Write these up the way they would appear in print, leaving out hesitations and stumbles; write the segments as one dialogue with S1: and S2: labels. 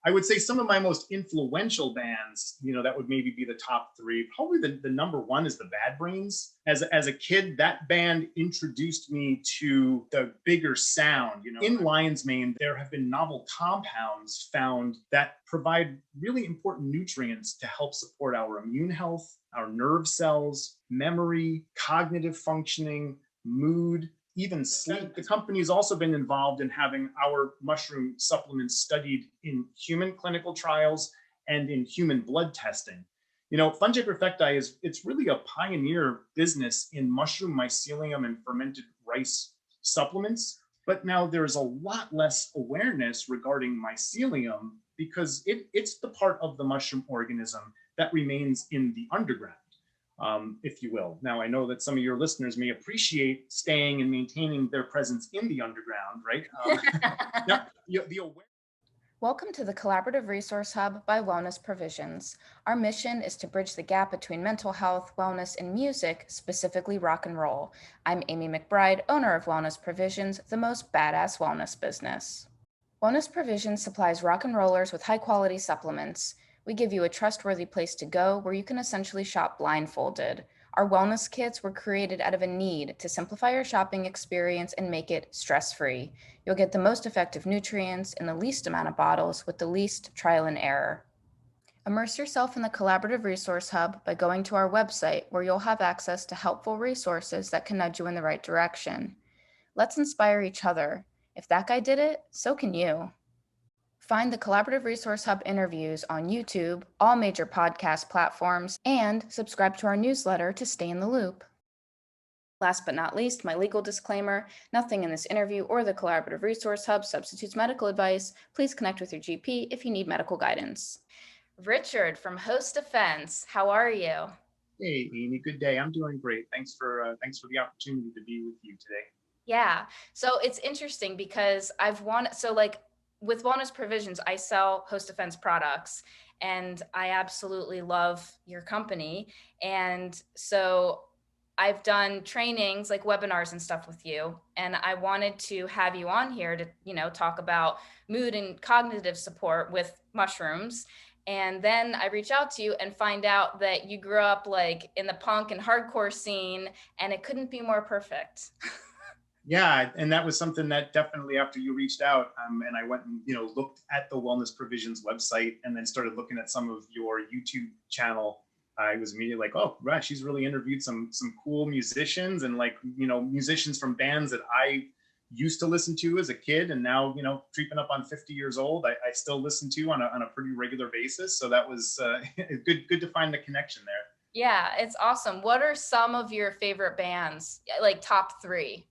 S1: I would say some of my most influential bands, that would maybe be the top three. Probably the number one is the Bad Brains. As a kid, that band introduced me to the bigger sound. In lion's mane, there have been novel compounds found that provide really important nutrients to help support our immune health, our nerve cells, memory, cognitive functioning, mood, even sleep. The company's also been involved in having our mushroom supplements studied in human clinical trials and in human blood testing. Fungi Perfecti it's really a pioneer business in mushroom mycelium and fermented rice supplements. But now there's a lot less awareness regarding mycelium because it's the part of the mushroom organism that remains in the underground. If you will. Now, I know that some of your listeners may appreciate staying and maintaining their presence in the underground, right? Now,
S2: Welcome to the Collaborative Resource Hub by Wellness Provisions. Our mission is to bridge the gap between mental health, wellness, and music, specifically rock and roll. I'm Amy McBride, owner of Wellness Provisions, the most badass wellness business. Wellness Provisions supplies rock and rollers with high-quality supplements. We give you a trustworthy place to go where you can essentially shop blindfolded. Our wellness kits were created out of a need to simplify your shopping experience and make it stress-free. You'll get the most effective nutrients in the least amount of bottles with the least trial and error. Immerse yourself in the Collaborative Resource Hub by going to our website where you'll have access to helpful resources that can nudge you in the right direction. Let's inspire each other. If that guy did it, so can you. Find the Collaborative Resource Hub interviews on YouTube, all major podcast platforms, and subscribe to our newsletter to stay in the loop. Last but not least, my legal disclaimer: nothing in this interview or the Collaborative Resource Hub substitutes medical advice. Please connect with your GP if you need medical guidance. Richard from Host Defense, how are you?
S1: Hey, Amy, good day. I'm doing great. Thanks for the opportunity to be with you today.
S2: Yeah, so it's interesting because with Wellness Provisions, I sell Host Defense products, and I absolutely love your company. And so I've done trainings like webinars and stuff with you, and I wanted to have you on here to, talk about mood and cognitive support with mushrooms. And then I reach out to you and find out that you grew up like in the punk and hardcore scene, and it couldn't be more perfect.
S1: Yeah, and that was something that definitely after you reached out, and I went and looked at the Wellness Provisions website, and then started looking at some of your YouTube channel. I was immediately like, oh, right, she's really interviewed some cool musicians and musicians from bands that I used to listen to as a kid, and now creeping up on 50 years old, I still listen to on a pretty regular basis. So that was good to find the connection there.
S2: Yeah, it's awesome. What are some of your favorite bands, like top three?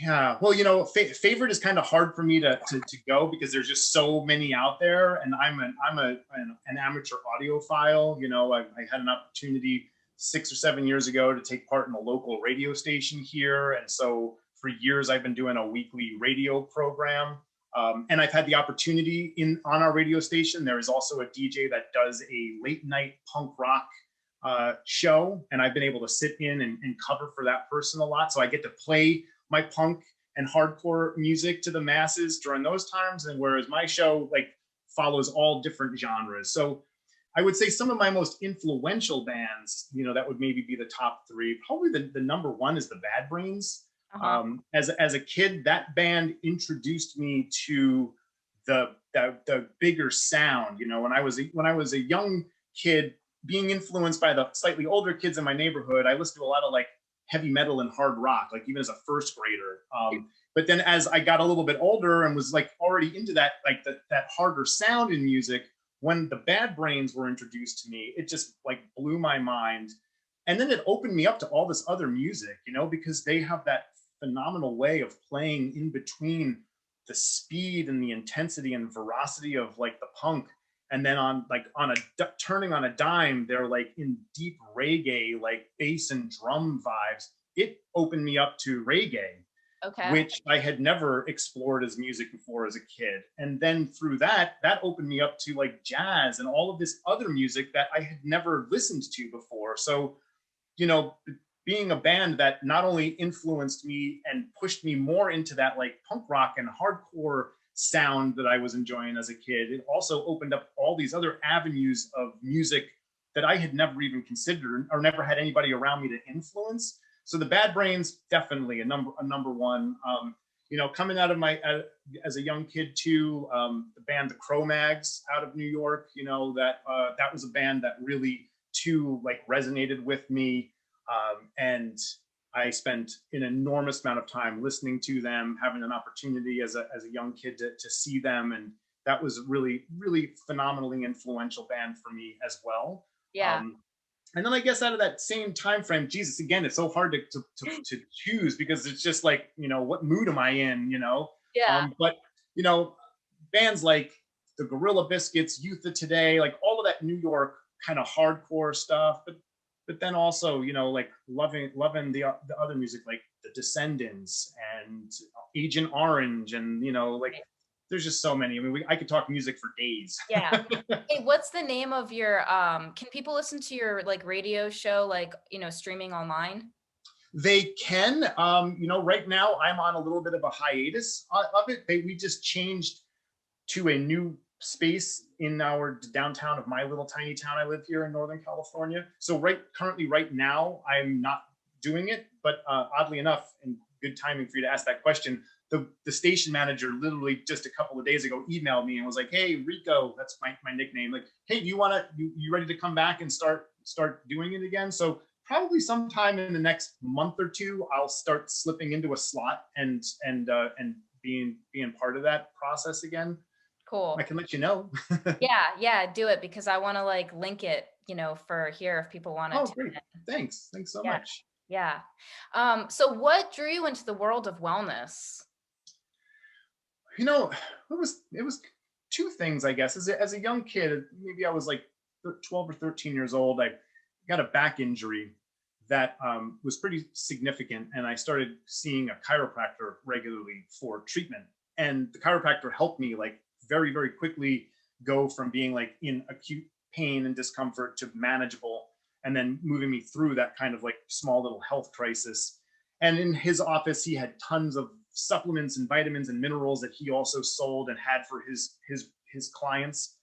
S1: Yeah, well, favorite is kind of hard for me to go because there's just so many out there, and I'm an amateur audiophile. I had an opportunity 6 or 7 years ago to take part in a local radio station here, and so for years I've been doing a weekly radio program, and I've had the opportunity on our radio station. There is also a DJ that does a late night punk rock show, and I've been able to sit in and cover for that person a lot, so I get to play my punk and hardcore music to the masses during those times, and whereas my show follows all different genres. So I would say some of my most influential bands, that would maybe be the top three. Probably the number one is the Bad Brains. As a kid, that band introduced me to the bigger sound. When I was a young kid, being influenced by the slightly older kids in my neighborhood, I listened to a lot of heavy metal and hard rock, even as a first grader. But then as I got a little bit older and was already into that, that harder sound in music, when the Bad Brains were introduced to me, it just blew my mind. And then it opened me up to all this other music, because they have that phenomenal way of playing in between the speed and the intensity and veracity of the punk. And then turning on a dime, they're in deep reggae, bass and drum vibes. It opened me up to reggae, which I had never explored as music before as a kid. And then through that opened me up to jazz and all of this other music that I had never listened to before. So, being a band that not only influenced me and pushed me more into that punk rock and hardcore sound that I was enjoying as a kid. It also opened up all these other avenues of music that I had never even considered or never had anybody around me to influence. So the Bad Brains, definitely a number one. Coming out of as a young kid too, the band the Cro-Mags out of New York, that was a band that really too like resonated with me. And I spent an enormous amount of time listening to them, having an opportunity as a young kid to see them. And that was really, really phenomenally influential band for me as well.
S2: Yeah.
S1: And then I guess out of that same time frame, Jesus, again, it's so hard to choose because it's just like, what mood am I in,
S2: Yeah.
S1: But, bands like the Gorilla Biscuits, Youth of Today, like all of that New York kind of hardcore stuff, but then also, like loving the other music, like the Descendants and Agent Orange, and there's just so many. I mean, I could talk music for days.
S2: Yeah. Hey, what's the name of your can people listen to your like radio show, like, streaming online?
S1: They can. Right now I'm on a little bit of a hiatus of it. We just changed to a new space in our downtown of my little tiny town. I live here in Northern California. So currently right now I'm not doing it, but oddly enough, and good timing for you to ask that question, the station manager literally just a couple of days ago emailed me and was like, "Hey, Rico," that's my nickname. Like, "Hey, you ready to come back and start doing it again?" So probably sometime in the next month or two, I'll start slipping into a slot and being part of that process again.
S2: Cool.
S1: I can let you know.
S2: Yeah, do it, because I want to like link it, for here if people want to.
S1: Oh, great. Thanks so much.
S2: Yeah. So what drew you into the world of wellness?
S1: It was two things, I guess. As a young kid, maybe I was like 12 or 13 years old, I got a back injury that was pretty significant. And I started seeing a chiropractor regularly for treatment. And the chiropractor helped me like very, very quickly go from being like in acute pain and discomfort to manageable, and then moving me through that kind of like small little health crisis. And in his office, he had tons of supplements and vitamins and minerals that he also sold and had for his clients.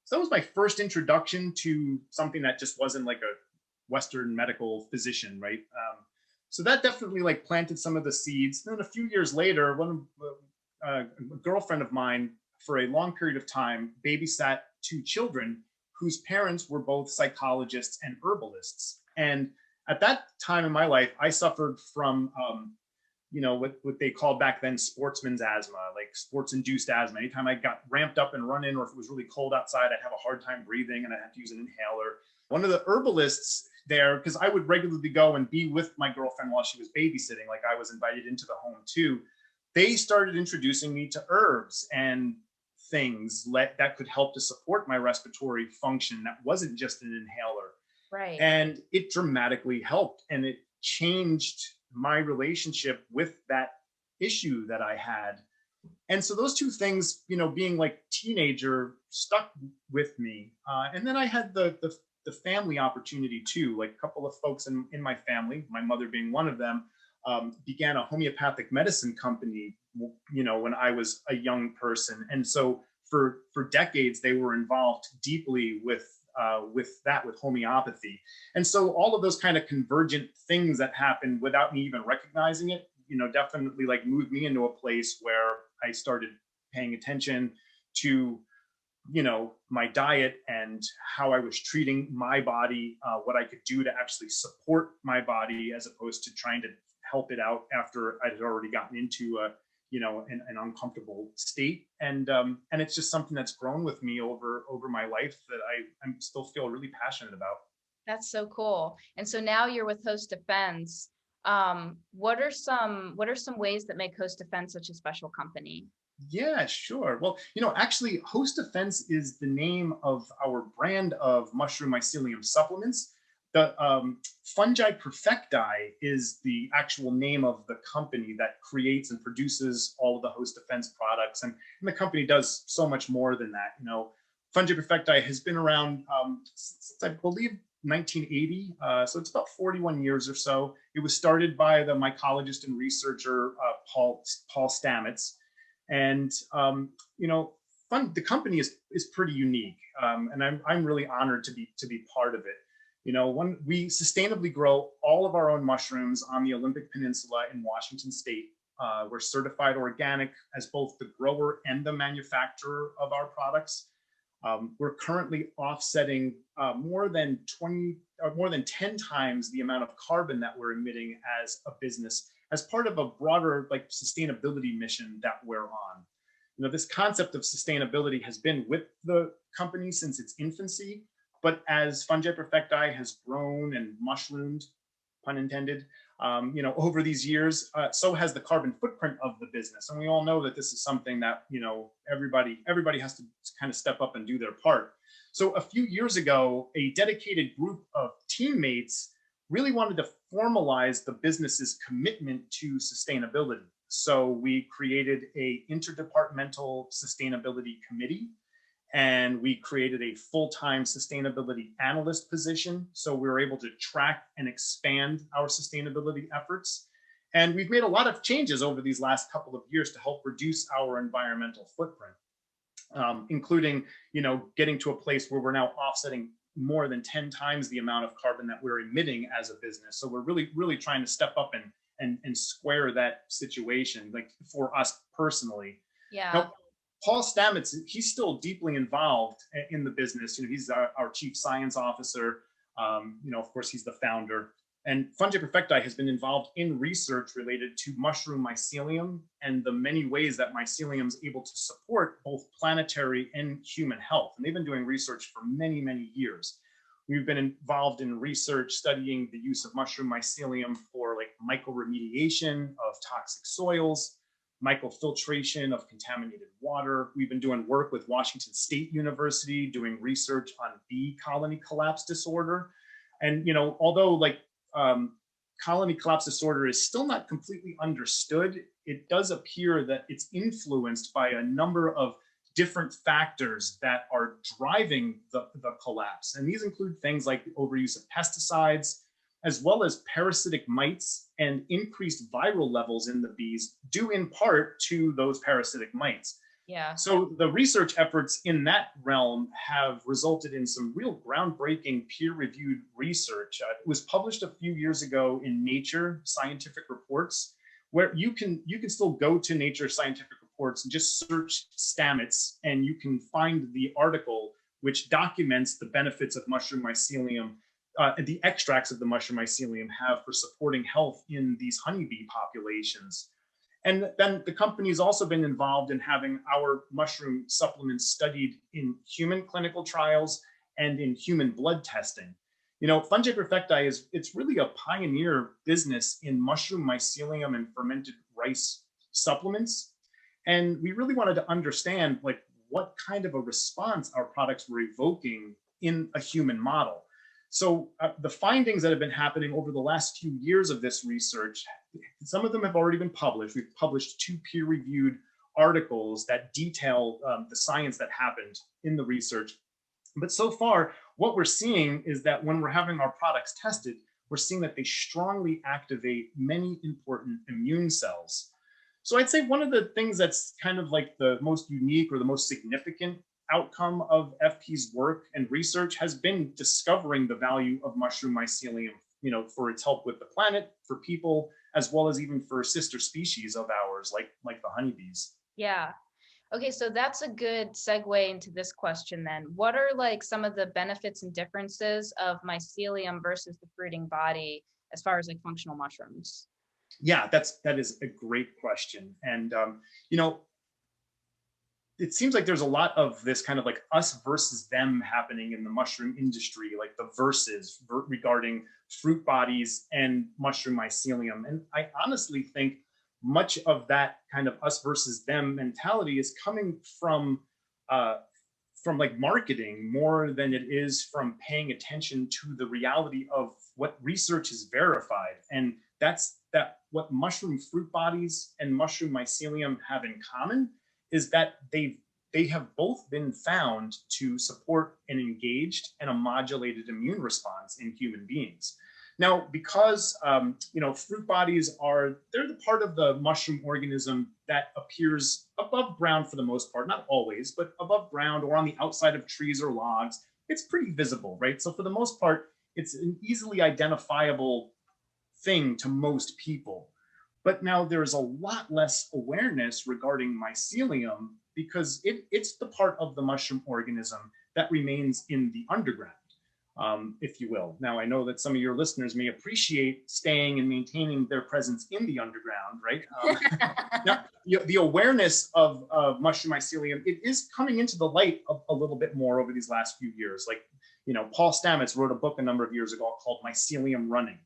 S1: So that was my first introduction to something that just wasn't like a Western medical physician, right? So that definitely like planted some of the seeds. And then a few years later, a girlfriend of mine for a long period of time babysat two children whose parents were both psychologists and herbalists. And at that time in my life, I suffered from what they called back then sportsman's asthma, like sports-induced asthma. Anytime I got ramped up and run in, or if it was really cold outside, I'd have a hard time breathing and I'd have to use an inhaler. One of the herbalists there, because I would regularly go and be with my girlfriend while she was babysitting, like I was invited into the home too, they started introducing me to herbs and things that could help to support my respiratory function that wasn't just an inhaler.
S2: Right.
S1: And it dramatically helped, and it changed my relationship with that issue that I had. And so those two things, being like teenager, stuck with me. And then I had the family opportunity too. Like a couple of folks in my family, my mother being one of them, began a homeopathic medicine company, when I was a young person. And so for decades, they were involved deeply with homeopathy. And so all of those kind of convergent things that happened without me even recognizing it, definitely like moved me into a place where I started paying attention to, my diet and how I was treating my body, what I could do to actually support my body as opposed to trying to help it out after I had already gotten into an uncomfortable state. And it's just something that's grown with me over my life that I still feel really passionate about.
S2: That's so cool. And so now you're with Host Defense. What are some ways that make Host Defense such a special company?
S1: Yeah, sure. Well, actually, Host Defense is the name of our brand of mushroom mycelium supplements. The Fungi Perfecti is the actual name of the company that creates and produces all of the Host Defense products. And the company does so much more than that. Fungi Perfecti has been around since, I believe, 1980. So it's about 41 years or so. It was started by the mycologist and researcher Paul Stamets. And you know, the company is pretty unique, and I'm really honored to be part of it. You know, when we sustainably grow all of our own mushrooms on the Olympic Peninsula in Washington State. We're certified organic as both the grower and the manufacturer of our products. We're currently offsetting more than 10 times the amount of carbon that we're emitting as a business as part of a broader like sustainability mission that we're on. You know, this concept of sustainability has been with the company since its infancy, but as Fungi Perfecti has grown and mushroomed, pun intended, you know, over these years, so has the carbon footprint of the business. And we all know that this is something that, you know, everybody has to kind of step up and do their part. So a few years ago, a dedicated group of teammates really wanted to formalize the business's commitment to sustainability. So we created a interdepartmental sustainability committee, and we created a full-time sustainability analyst position. So we were able to track and expand our sustainability efforts. And we've made a lot of changes over these last couple of years to help reduce our environmental footprint, including, you know, getting to a place where we're now offsetting more than 10 times the amount of carbon that we're emitting as a business. So we're really trying to step up and square that situation, like for us personally.
S2: Yeah.
S1: Now, Paul Stamets, he's still deeply involved in the business. You know, he's our chief science officer. You know, of course, he's the founder. And Fungi Perfecti has been involved in research related to mushroom mycelium and the many ways that mycelium is able to support both planetary and human health. And they've been doing research for many, many years. We've been involved in research studying the use of mushroom mycelium for like mycoremediation of toxic soils, mycofiltration of contaminated water. We've been doing work with Washington State University, doing research on bee colony collapse disorder. And, you know, although like colony collapse disorder is still not completely understood, it does appear that it's influenced by a number of different factors that are driving the collapse. And these include things like the overuse of pesticides, as well as parasitic mites and increased viral levels in the bees, due in part to those parasitic mites.
S2: Yeah.
S1: So the research efforts in that realm have resulted in some real groundbreaking peer-reviewed research. It was published a few years ago in Nature Scientific Reports, where you can still go to Nature Scientific Reports and just search Stamets, and you can find the article which documents the benefits of mushroom mycelium, the extracts of the mushroom mycelium have for supporting health in these honeybee populations. And then the company's also been involved in having our mushroom supplements studied in human clinical trials and in human blood testing. You know, Fungi Perfecti it's really a pioneer business in mushroom mycelium and fermented rice supplements. And we really wanted to understand like what kind of a response our products were evoking in a human model. So the findings that have been happening over the last few years of this research, some of them have already been published. We've published 2 peer-reviewed articles that detail the science that happened in the research. But so far, what we're seeing is that when we're having our products tested, we're seeing that they strongly activate many important immune cells. So I'd say one of the things that's kind of like the most unique or the most significant outcome of FP's work and research has been discovering the value of mushroom mycelium, you know, for its help with the planet, for people, as well as even for sister species of ours, like the honeybees.
S2: Yeah. Okay, so that's a good segue into this question then. What are like some of the benefits and differences of mycelium versus the fruiting body as far as like functional mushrooms?
S1: Yeah, that is a great question. And you know, it seems like there's a lot of this kind of like us versus them happening in the mushroom industry, like the verses regarding fruit bodies and mushroom mycelium. And I honestly think much of that kind of us versus them mentality is coming from like marketing more than it is from paying attention to the reality of what research is verified. And that's that what mushroom fruit bodies and mushroom mycelium have in common is that they have both been found to support an engaged and a modulated immune response in human beings. Now, because fruit bodies they're the part of the mushroom organism that appears above ground for the most part, not always, but above ground or on the outside of trees or logs. It's pretty visible, right? So for the most part, it's an easily identifiable thing to most people. But now there's a lot less awareness regarding mycelium because it's the part of the mushroom organism that remains in the underground, if you will. Now, I know that some of your listeners may appreciate staying and maintaining their presence in the underground, right? Now, the awareness of mushroom mycelium, it is coming into the light a little bit more over these last few years. Like, Paul Stamets wrote a book a number of years ago called Mycelium Running.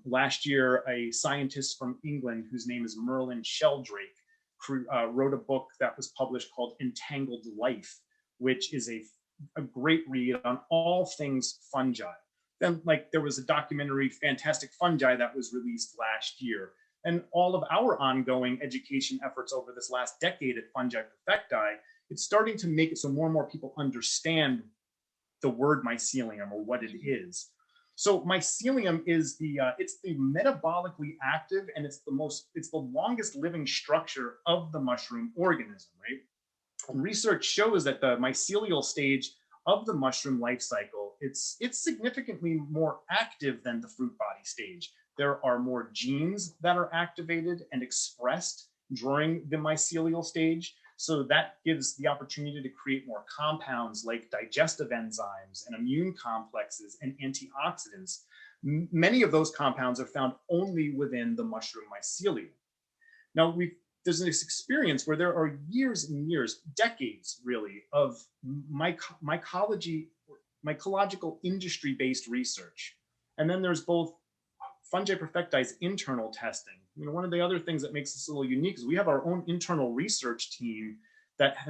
S1: Last year, a scientist from England whose name is Merlin Sheldrake wrote a book that was published called Entangled Life, which is a great read on all things fungi. Then, like, there was a documentary, Fantastic Fungi, that was released last year. And all of our ongoing education efforts over this last decade at Fungi Perfecti, it's starting to make it so more and more people understand the word mycelium or what it is. So mycelium is it's the metabolically active, and it's the longest living structure of the mushroom organism, right? And research shows that the mycelial stage of the mushroom life cycle, it's significantly more active than the fruit body stage. There are more genes that are activated and expressed during the mycelial stage. So that gives the opportunity to create more compounds like digestive enzymes and immune complexes and antioxidants. Many of those compounds are found only within the mushroom mycelium. Now, there's this experience where there are years and years, decades really, of mycological industry-based research. And then there's both Fungi Perfecti's internal testing. One of the other things that makes us a little unique is we have our own internal research team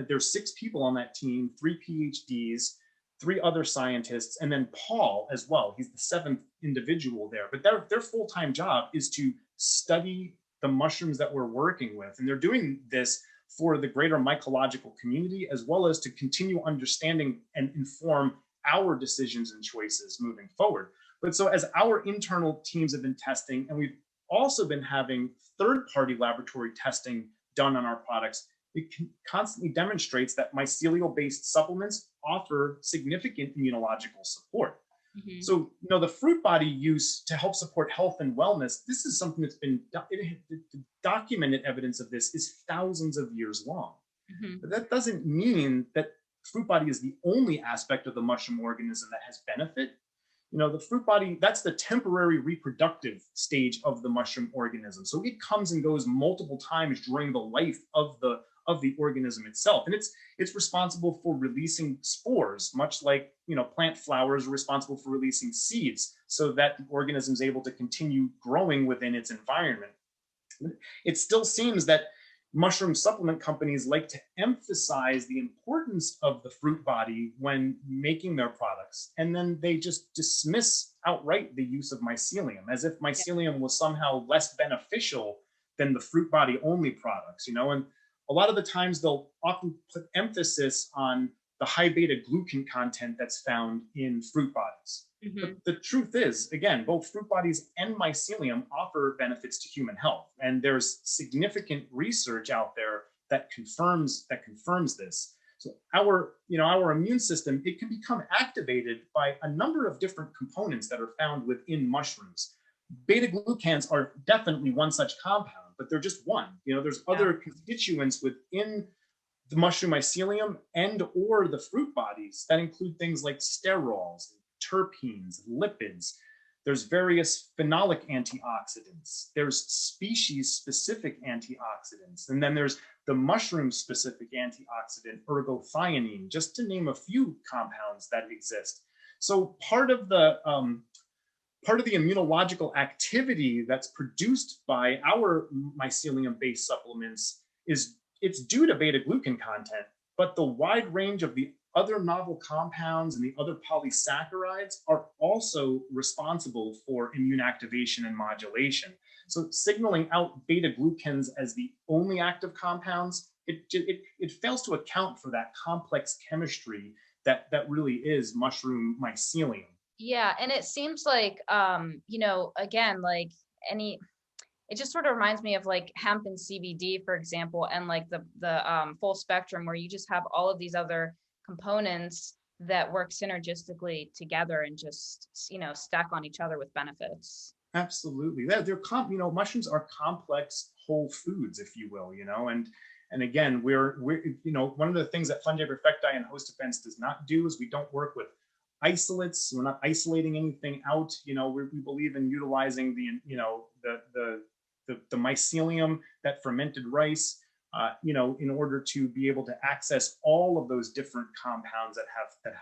S1: there's 6 people on that team, 3 PhDs, 3 other scientists, and then Paul as well. He's the 7th individual there. But their full-time job is to study the mushrooms that we're working with. And they're doing this for the greater mycological community, as well as to continue understanding and inform our decisions and choices moving forward. But so as our internal teams have been testing, and we've also been having third-party laboratory testing done on our products, it constantly demonstrates that mycelial-based supplements offer significant immunological support. Mm-hmm. So, the fruit body use to help support health and wellness, this is something that's been documented. Evidence of this is thousands of years long. Mm-hmm. But that doesn't mean that fruit body is the only aspect of the mushroom organism that has benefit. The fruit body, that's the temporary reproductive stage of the mushroom organism. So it comes and goes multiple times during the life of the organism itself. And it's responsible for releasing spores, much like, plant flowers are responsible for releasing seeds so that the organism is able to continue growing within its environment. It still seems that mushroom supplement companies like to emphasize the importance of the fruit body when making their products, and then they just dismiss outright the use of mycelium as if mycelium was somehow less beneficial than the fruit body only products, and a lot of the times they'll often put emphasis on the high beta glucan content that's found in fruit bodies. Mm-hmm. But the truth is, again, both fruit bodies and mycelium offer benefits to human health. And there's significant research out there that confirms this. So our immune system, it can become activated by a number of different components that are found within mushrooms. Beta glucans are definitely one such compound, but they're just one. There's other constituents within the mushroom mycelium and or the fruit bodies that include things like sterols, terpenes, lipids. There's various phenolic antioxidants. There's species-specific antioxidants. And then there's the mushroom-specific antioxidant, ergothioneine, just to name a few compounds that exist. So part of the immunological activity that's produced by our mycelium-based supplements it's due to beta glucan content, but the wide range of the other novel compounds and the other polysaccharides are also responsible for immune activation and modulation. So signaling out beta glucans as the only active compounds, it fails to account for that complex chemistry that really is mushroom mycelium.
S2: Yeah, and it seems like again, like any it just sort of reminds me of like hemp and CBD, for example, and like the full spectrum where you just have all of these other components that work synergistically together and just, stack on each other with benefits.
S1: Absolutely. Mushrooms are complex whole foods, if you will, and again, one of the things that Fungi Perfecti and Host Defense does not do is we don't work with isolates. We're not isolating anything out. We believe in utilizing the mycelium, that fermented rice, in order to be able to access all of those different compounds that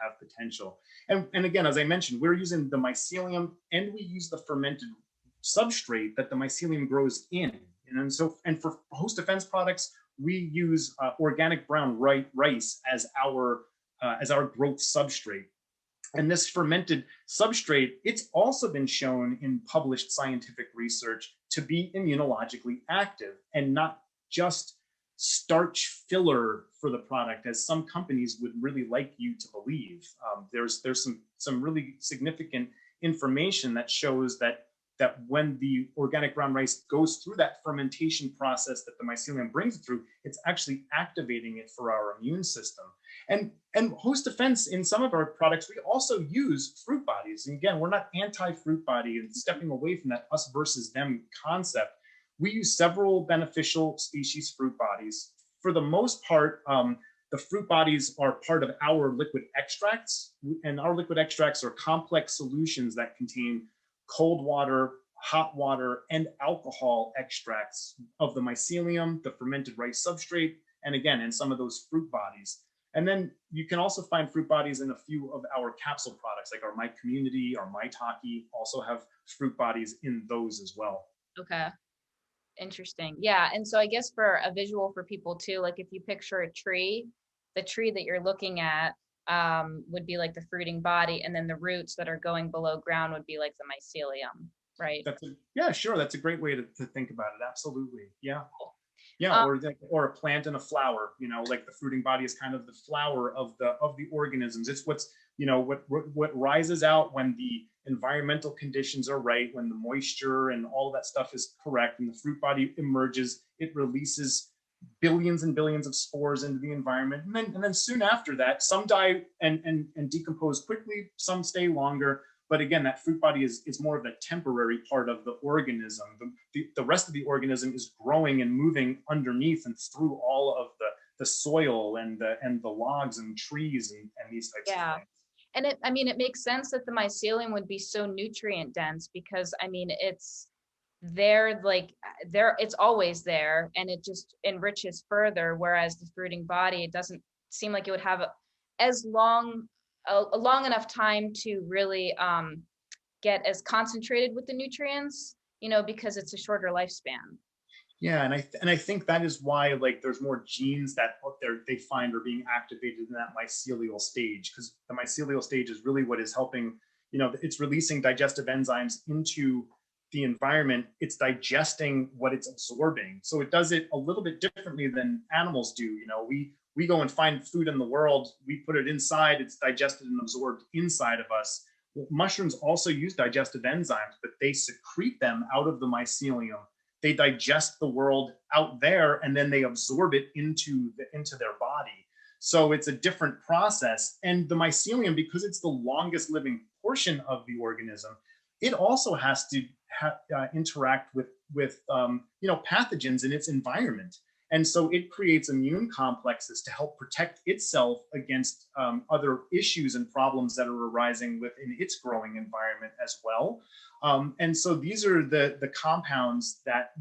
S1: have potential. And again, as I mentioned, we're using the mycelium and we use the fermented substrate that the mycelium grows in. And for host defense products, we use organic brown rice as our growth substrate. And this fermented substrate, it's also been shown in published scientific research to be immunologically active and not just starch filler for the product, as some companies would really like you to believe. There's some really significant information that shows that when the organic brown rice goes through that fermentation process that the mycelium brings it through, it's actually activating it for our immune system. And host defense, in some of our products, we also use fruit bodies. And again, we're not anti-fruit body and stepping away from that us versus them concept. We use several beneficial species fruit bodies. For the most part, the fruit bodies are part of our liquid extracts, and our liquid extracts are complex solutions that contain cold water, hot water, and alcohol extracts of the mycelium, the fermented rice substrate, and again, in some of those fruit bodies. And then you can also find fruit bodies in a few of our capsule products, like our MyCommunity, our MyTalkie, also have fruit bodies in those as well.
S2: Okay. Interesting. Yeah. And so I guess for a visual for people too, like if you picture a tree, the tree that you're looking at would be like the fruiting body, and then the roots that are going below ground would be like the mycelium, right?
S1: Yeah, sure. That's a great way to think about it. Absolutely. Yeah.
S2: Cool.
S1: Yeah, or a plant and a flower. Like the fruiting body is kind of the flower of the organisms. It's what rises out when the environmental conditions are right, when the moisture and all of that stuff is correct, and the fruit body emerges. It releases billions and billions of spores into the environment, and then soon after that, some die and decompose quickly, some stay longer. But again, that fruit body is more of a temporary part of the organism. The rest of the organism is growing and moving underneath and through all of the soil and the logs and trees and these types of things.
S2: And it makes sense that the mycelium would be so nutrient dense, because it's there, it's always there, and it just enriches further. Whereas the fruiting body, it doesn't seem like it would have as long a long enough time to really get as concentrated with the nutrients, because it's a shorter lifespan.
S1: Yeah, and I think that is why, like, there's more genes that they find are being activated in that mycelial stage, because the mycelial stage is really what is helping. It's releasing digestive enzymes into the environment. It's digesting what it's absorbing, so it does it a little bit differently than animals do. We go and find food in the world, we put it inside, it's digested and absorbed inside of us. Mushrooms also use digestive enzymes, but they secrete them out of the mycelium. They digest the world out there, and then they absorb it into their body. So it's a different process. And the mycelium, because it's the longest living portion of the organism, it also has to interact with pathogens in its environment. And so it creates immune complexes to help protect itself against other issues and problems that are arising within its growing environment as well. And so these are the compounds that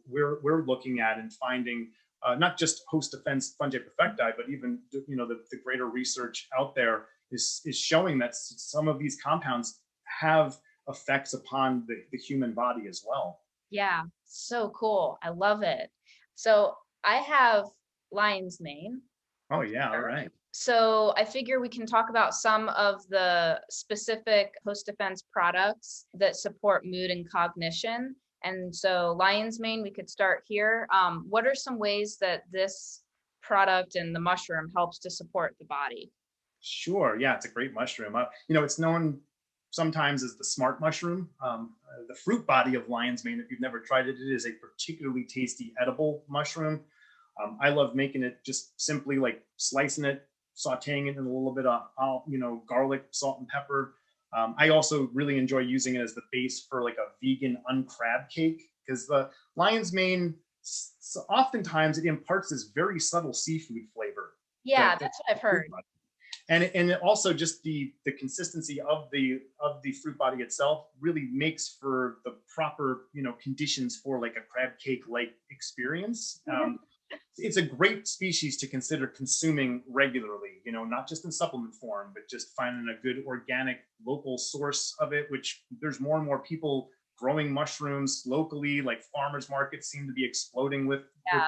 S1: we're looking at and finding, not just host defense Fungi Perfecti, but even the greater research out there is showing that some of these compounds have effects upon the human body as well.
S2: Yeah, so cool. I love it. So I have lion's mane.
S1: Oh yeah, all right.
S2: So I figure we can talk about some of the specific host defense products that support mood and cognition. And so lion's mane, we could start here. What are some ways that this product and the mushroom helps to support the body?
S1: Sure. Yeah, it's a great mushroom. It's known sometimes as the smart mushroom. The fruit body of lion's mane, if you've never tried it, it is a particularly tasty edible mushroom. I love making it just simply like slicing it, sauteing it in a little bit of, garlic, salt, and pepper. I also really enjoy using it as the base for like a vegan uncrab cake, because the lion's mane, oftentimes it imparts this very subtle seafood flavor.
S2: Yeah, that's what I've heard.
S1: And it also just the consistency of the fruit body itself really makes for the proper conditions for like a crab cake like experience. It's a great species to consider consuming regularly, not just in supplement form, but just finding a good organic local source of it, which there's more and more people growing mushrooms locally. Like farmers markets seem to be exploding with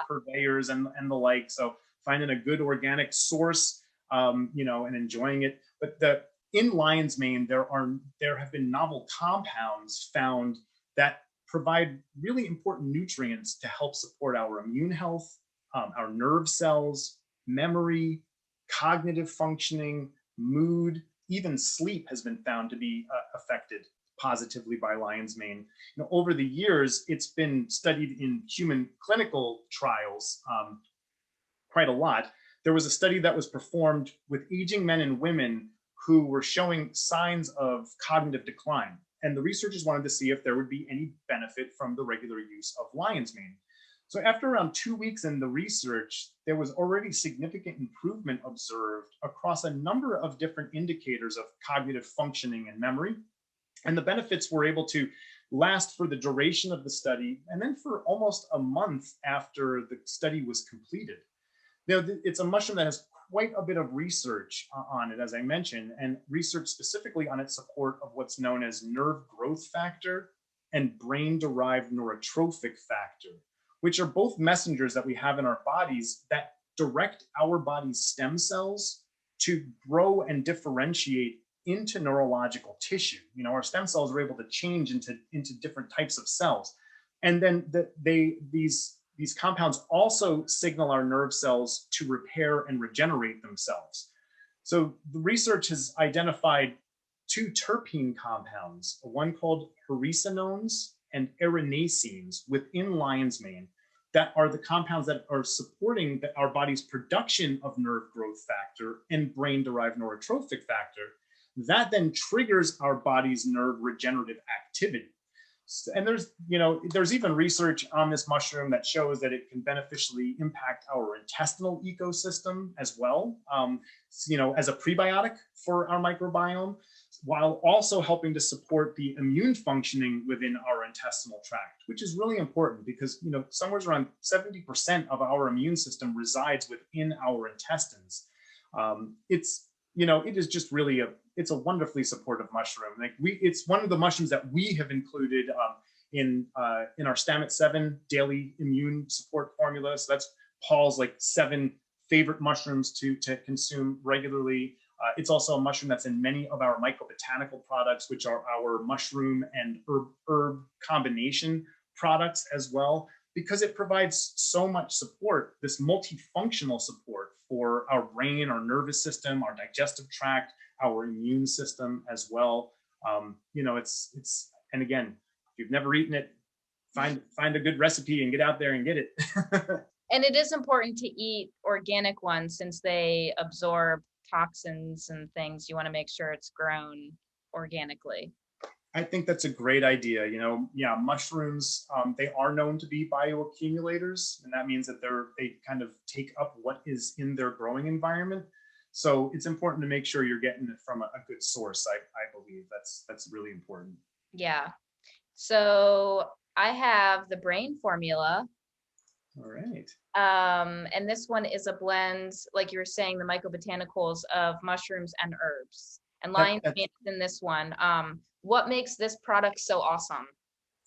S1: purveyors and the like. So finding a good organic source, and enjoying it. But in lion's mane, there have been novel compounds found that provide really important nutrients to help support our immune health, our nerve cells, memory, cognitive functioning, mood, even sleep has been found to be affected positively by lion's mane. Over the years, it's been studied in human clinical trials quite a lot. There was a study that was performed with aging men and women who were showing signs of cognitive decline. And the researchers wanted to see if there would be any benefit from the regular use of lion's mane. So after around 2 weeks in the research, there was already significant improvement observed across a number of different indicators of cognitive functioning and memory. And the benefits were able to last for the duration of the study, and then for almost a month after the study was completed. It's a mushroom that has quite a bit of research on it, as I mentioned, and research specifically on its support of what's known as nerve growth factor and brain-derived neurotrophic factor, which are both messengers that we have in our bodies that direct our body's stem cells to grow and differentiate into neurological tissue. Our stem cells are able to change into different types of cells. And then these compounds also signal our nerve cells to repair and regenerate themselves. So the research has identified 2 terpene compounds, one called hericenones and erinacines within lion's mane, that are the compounds that are supporting our body's production of nerve growth factor and brain-derived neurotrophic factor. That then triggers our body's nerve regenerative activity. And there's even research on this mushroom that shows that it can beneficially impact our intestinal ecosystem as well, as a prebiotic for our microbiome, while also helping to support the immune functioning within our intestinal tract, which is really important because, somewhere around 70% of our immune system resides within our intestines. It is just really it's a wonderfully supportive mushroom. It's one of the mushrooms that we have included in our Stamets 7 daily immune support formula. So that's Paul's 7 favorite mushrooms to consume regularly. It's also a mushroom that's in many of our mycobotanical products, which are our mushroom and herb combination products as well, because it provides so much support, this multifunctional support for our brain, our nervous system, our digestive tract, our immune system as well. And again, if you've never eaten it, find a good recipe and get out there and get it.
S2: And it is important to eat organic ones since they absorb toxins and things. You want to make sure it's grown organically.
S1: I think that's a great idea. Mushrooms, they are known to be bioaccumulators, and that means that they kind of take up what is in their growing environment. So it's important to make sure you're getting it from a good source. I believe that's really important.
S2: Yeah. So I have the brain formula.
S1: All right.
S2: And this one is a blend, like you were saying, the mycobotanicals of mushrooms and herbs. And lion's mane is in this one. What makes this product so awesome?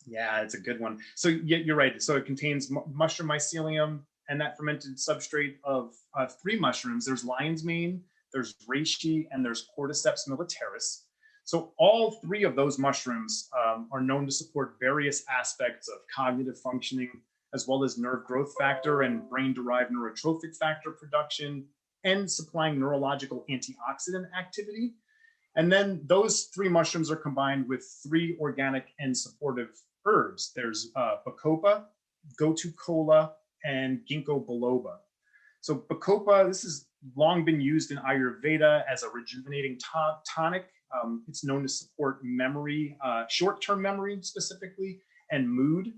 S1: Yeah, it's a good one. So you're right. So it contains mushroom mycelium and that fermented substrate of 3 mushrooms. There's lion's mane, there's reishi, and there's cordyceps militaris. So all 3 of those mushrooms are known to support various aspects of cognitive functioning, as well as nerve growth factor and brain-derived neurotrophic factor production, and supplying neurological antioxidant activity. And then those 3 mushrooms are combined with 3 organic and supportive herbs. There's bacopa, gotu kola, and ginkgo biloba. So bacopa, this has long been used in Ayurveda as a rejuvenating tonic. It's known to support memory, short-term memory specifically, and mood.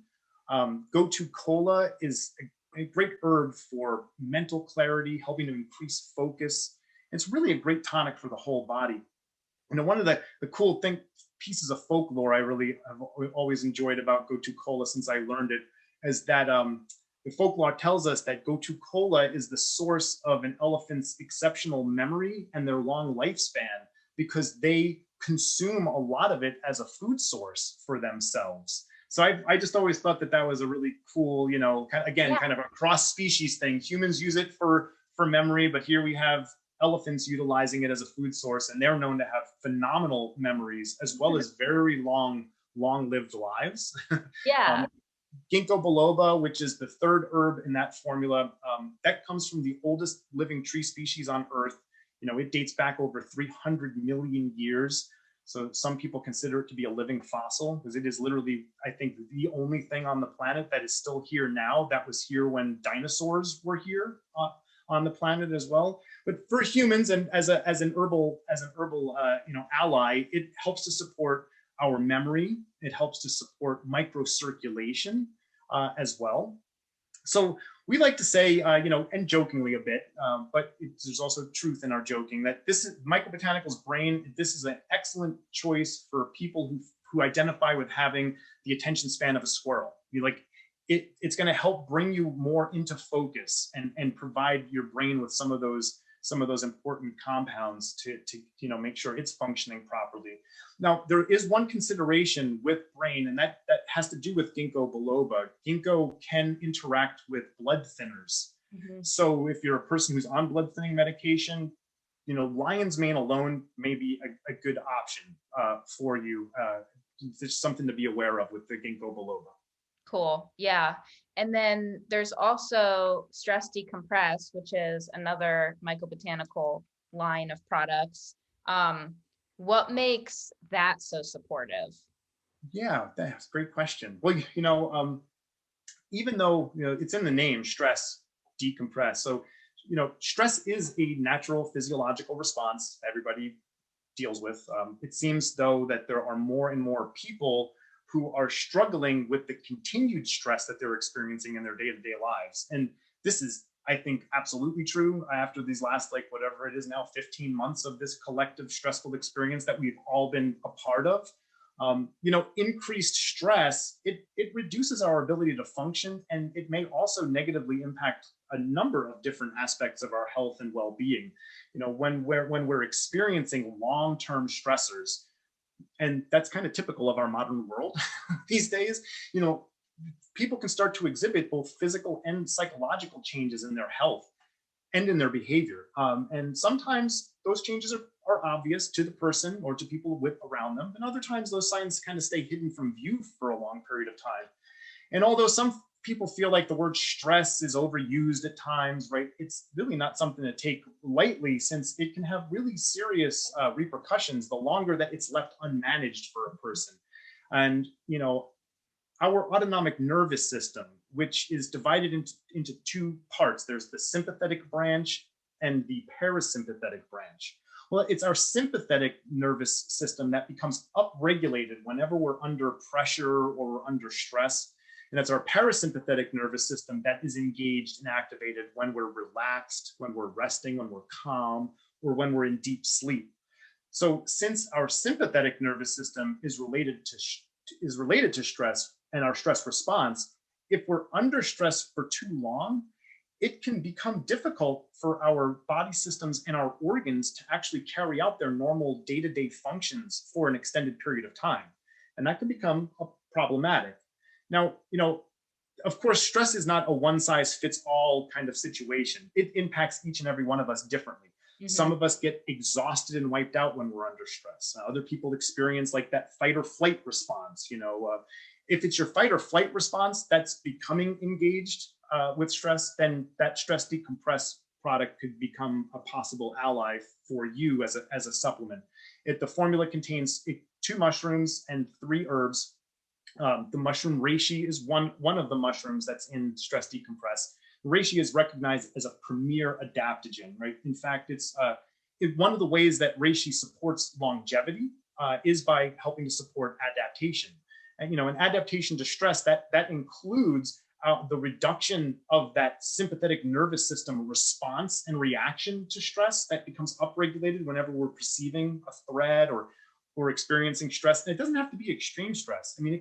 S1: Gotu kola is a great herb for mental clarity, helping to increase focus. It's really a great tonic for the whole body. One of the cool pieces of folklore I really have always enjoyed about gotu kola since I learned it is that the folklore tells us that gotu kola is the source of an elephant's exceptional memory and their long lifespan, because they consume a lot of it as a food source for themselves. So I just always thought that was a really cool, kind of a cross species thing. Humans use it for memory, but here we have elephants utilizing it as a food source, and they're known to have phenomenal memories as well as very long-lived lives.
S2: Yeah.
S1: Ginkgo biloba, which is the 3rd herb in that formula, that comes from the oldest living tree species on Earth. It dates back over 300 million years. So some people consider it to be a living fossil, because it is literally, I think, the only thing on the planet that is still here now that was here when dinosaurs were here on the planet as well. But for humans, and as an herbal ally, it helps to support our memory. It helps to support microcirculation as well. So we like to say, and jokingly a bit, but there's also truth in our joking, that this is MycoBotanicals Brain. This is an excellent choice for people who identify with having the attention span of a squirrel. It's going to help bring you more into focus and provide your brain with some of those important compounds to make sure it's functioning properly. Now, there is one consideration with brain, and that has to do with ginkgo biloba. Ginkgo can interact with blood thinners. Mm-hmm. So if you're a person who's on blood thinning medication, lion's mane alone may be a good option for you. It's something to be aware of with the ginkgo biloba.
S2: Cool. Yeah. And then there's also Stress Decompress, which is another mycobotanical line of products. What makes that so supportive?
S1: Yeah, that's a great question. Well, even though it's in the name, stress decompress. So, stress is a natural physiological response everybody deals with. It seems, though, that there are more and more people who are struggling with the continued stress that they're experiencing in their day-to-day lives. And this is, I think, absolutely true after these last, whatever it is now, 15 months of this collective stressful experience that we've all been a part of. Increased stress, it reduces our ability to function, and it may also negatively impact a number of different aspects of our health and well-being. When we're experiencing long-term stressors, and that's kind of typical of our modern world these days, people can start to exhibit both physical and psychological changes in their health and in their behavior. And sometimes those changes are obvious to the person or to people around them. And other times those signs kind of stay hidden from view for a long period of time. And although some people feel like the word stress is overused at times, right, it's really not something to take lightly, since it can have really serious repercussions the longer that it's left unmanaged for a person. And, our autonomic nervous system, which is divided into 2 parts. There's the sympathetic branch and the parasympathetic branch. Well, it's our sympathetic nervous system that becomes upregulated whenever we're under pressure or we're under stress. And it's our parasympathetic nervous system that is engaged and activated when we're relaxed, when we're resting, when we're calm, or when we're in deep sleep. So since our sympathetic nervous system is related to stress and our stress response, if we're under stress for too long, it can become difficult for our body systems and our organs to actually carry out their normal day-to-day functions for an extended period of time. And that can become problematic. Now, of course, stress is not a one-size-fits-all kind of situation. It impacts each and every one of us differently. Mm-hmm. Some of us get exhausted and wiped out when we're under stress. Other people experience that fight or flight response. If it's your fight or flight response that's becoming engaged with stress, then that stress decompress product could become a possible ally for you as a supplement. The formula contains 2 mushrooms and 3 herbs. The mushroom reishi is one of the mushrooms that's in Stress Decompress. Reishi is recognized as a premier adaptogen, right? In fact, one of the ways that reishi supports longevity is by helping to support adaptation. And an adaptation to stress that includes the reduction of that sympathetic nervous system response and reaction to stress that becomes upregulated whenever we're perceiving a threat or experiencing stress. And it doesn't have to be extreme stress. I mean, it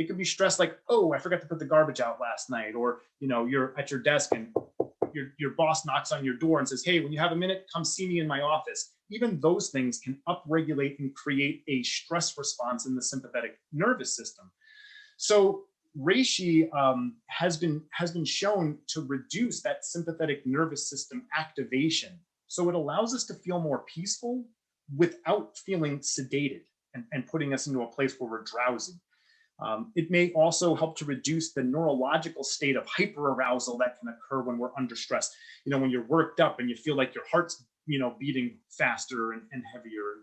S1: could be stress like, oh, I forgot to put the garbage out last night, or you're at your desk and your boss knocks on your door and says, hey, when you have a minute, come see me in my office. Even those things can upregulate and create a stress response in the sympathetic nervous system. So reishi has been shown to reduce that sympathetic nervous system activation. So it allows us to feel more peaceful without feeling sedated and putting us into a place where we're drowsy. It may also help to reduce the neurological state of hyperarousal that can occur when we're under stress. When you're worked up and you feel like your heart's beating faster and heavier.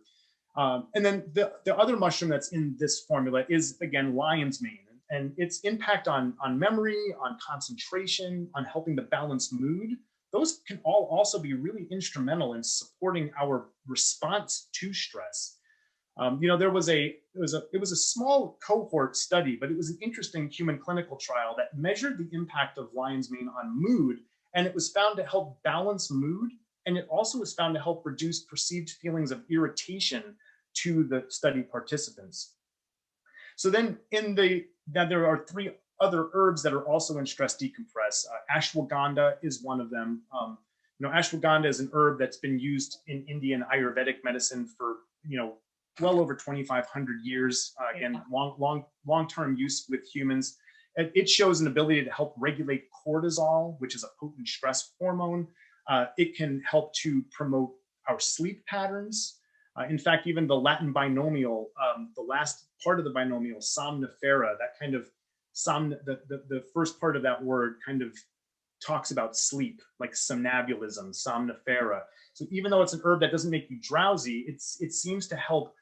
S1: And then the other mushroom that's in this formula is, again, lion's mane. And its impact on memory, on concentration, on helping to balance mood, those can all also be really instrumental in supporting our response to stress. There was it was a small cohort study, but it was an interesting human clinical trial that measured the impact of lion's mane on mood, and it was found to help balance mood, and it also was found to help reduce perceived feelings of irritation to the study participants. So then there are 3 other herbs that are also in Stress Decompress. Ashwagandha is one of them. Ashwagandha is an herb that's been used in Indian Ayurvedic medicine for well over 2,500 years. Again, long-term use with humans. It shows an ability to help regulate cortisol, which is a potent stress hormone. It can help to promote our sleep patterns. In fact, even the Latin binomial, the last part of the binomial, somnifera, that kind of the first part of that word kind of talks about sleep, like somnambulism, somnifera. So even though it's an herb that doesn't make you drowsy, it seems to help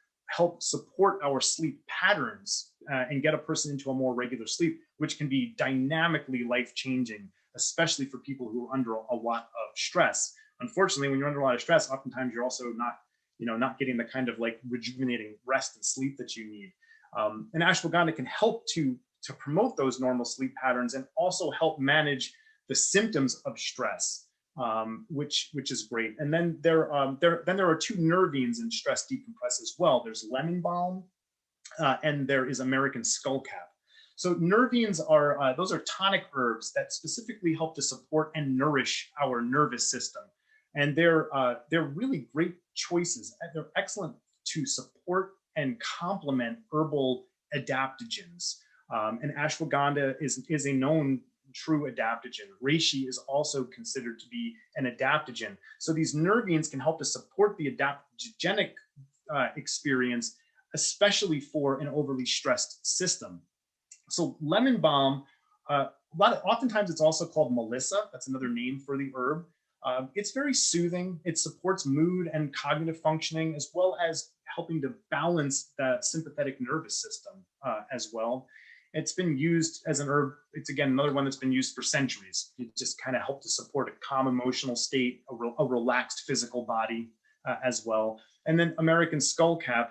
S1: support our sleep patterns and get a person into a more regular sleep, which can be dynamically life-changing, especially for people who are under a lot of stress. Unfortunately, when you're under a lot of stress, oftentimes you're also not getting the kind of like rejuvenating rest and sleep that you need. And ashwagandha can help to promote those normal sleep patterns and also help manage the symptoms of stress, which is great. And then there are 2 nervines in Stress Decompress as well. There's lemon balm and there is American skullcap. So nervines those are tonic herbs that specifically help to support and nourish our nervous system. And they're really great choices. They're excellent to support and complement herbal adaptogens. And ashwagandha is a known true adaptogen. Reishi is also considered to be an adaptogen. So these nervines can help to support the adaptogenic experience, especially for an overly stressed system. So lemon balm, oftentimes it's also called Melissa. That's another name for the herb. It's very soothing. It supports mood and cognitive functioning, as well as helping to balance the sympathetic nervous system as well. It's been used as an herb. It's, again, another one that's been used for centuries. It just kind of helped to support a calm emotional state, a relaxed physical body as well. And then American skullcap.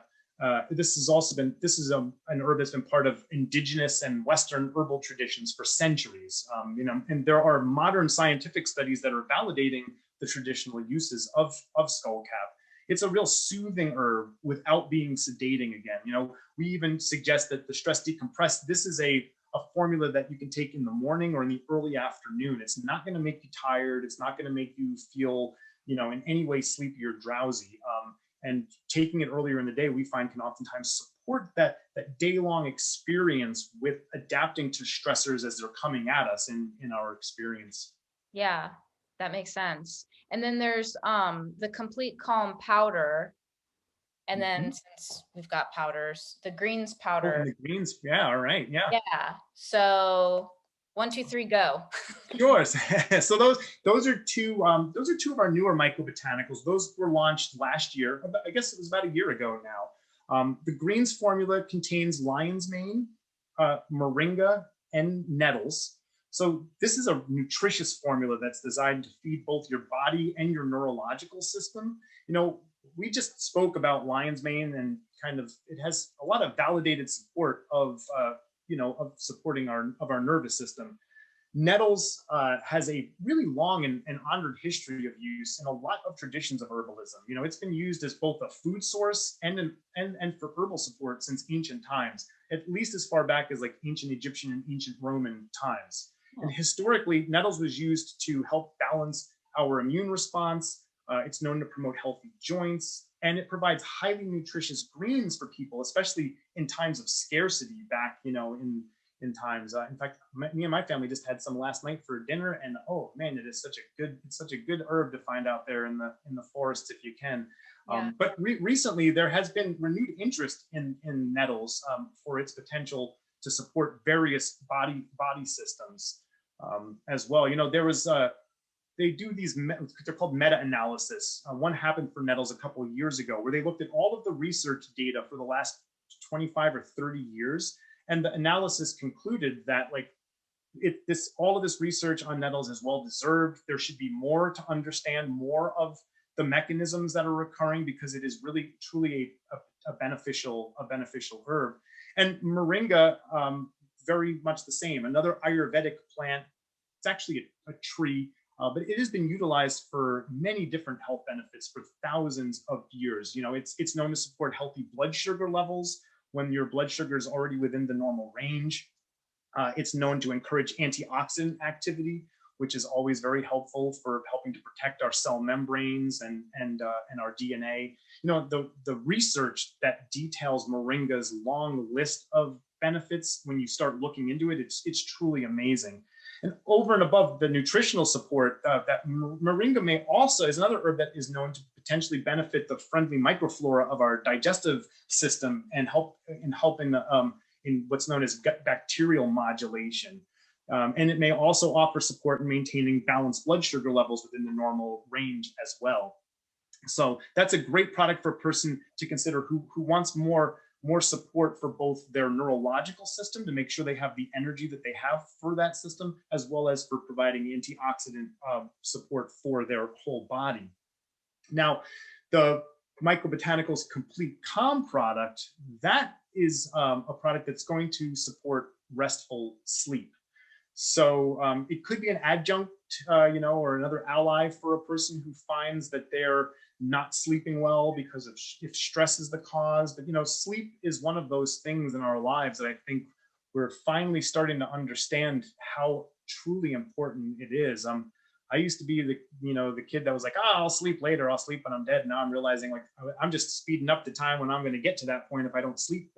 S1: This is an herb that's been part of indigenous and Western herbal traditions for centuries. And there are modern scientific studies that are validating the traditional uses of skullcap. It's a real soothing herb without being sedating again. We even suggest that the Stress Decompress, this is a formula that you can take in the morning or in the early afternoon. It's not going to make you tired. It's not going to make you feel, in any way sleepy or drowsy. And taking it earlier in the day, we find can oftentimes support that day-long experience with adapting to stressors as they're coming at us in our experience.
S2: Yeah, that makes sense. And then there's the Complete Calm powder. And then since we've got powders, the greens powder.
S1: Oh, and the greens, yeah, all right, yeah.
S2: Yeah. So 1, 2, 3, go.
S1: Sure. So those are two of our newer mycobotanicals. Those were launched last year. I guess it was about a year ago now. The greens formula contains lion's mane, moringa, and nettles. So this is a nutritious formula that's designed to feed both your body and your neurological system. We just spoke about lion's mane, and kind of it has a lot of validated support of supporting our nervous system. Nettles has a really long and honored history of use in a lot of traditions of herbalism. It's been used as both a food source and for herbal support since ancient times, at least as far back as like ancient Egyptian and ancient Roman times. And historically, nettles was used to help balance our immune response. It's known to promote healthy joints, and it provides highly nutritious greens for people, especially in times of scarcity back, in times. In fact, me and my family just had some last night for dinner, and oh man, it's such a good herb to find out there in the forests if you can.
S2: Yeah.
S1: But recently, there has been renewed interest in nettles for its potential to support various body systems as well. There was they do these, they're called meta-analysis. One happened for nettles a couple of years ago, where they looked at all of the research data for the last 25 or 30 years. And the analysis concluded that all of this research on nettles is well deserved. There should be more to understand more of the mechanisms that are occurring, because it is really truly a beneficial herb. And moringa, very much the same. Another Ayurvedic plant. It's actually a tree, but it has been utilized for many different health benefits for thousands of years. It's known to support healthy blood sugar levels when your blood sugar is already within the normal range. It's known to encourage antioxidant activity, which is always very helpful for helping to protect our cell membranes and our DNA. The research that details moringa's long list of benefits, when you start looking into it, it's truly amazing. And over and above the nutritional support, that moringa is another herb that is known to potentially benefit the friendly microflora of our digestive system and help in what's known as gut bacterial modulation. And it may also offer support in maintaining balanced blood sugar levels within the normal range as well. So that's a great product for a person to consider who wants more support for both their neurological system, to make sure they have the energy that they have for that system, as well as for providing antioxidant support for their whole body. Now, the MycoBotanicals Complete Calm product, that is a product that's going to support restful sleep. So it could be an adjunct, or another ally for a person who finds that they're not sleeping well because of if stress is the cause. But sleep is one of those things in our lives that I think we're finally starting to understand how truly important it is. I used to be the kid that was like, I'll sleep later, I'll sleep when I'm dead. Now I'm realizing I'm just speeding up the time when I'm going to get to that point if I don't sleep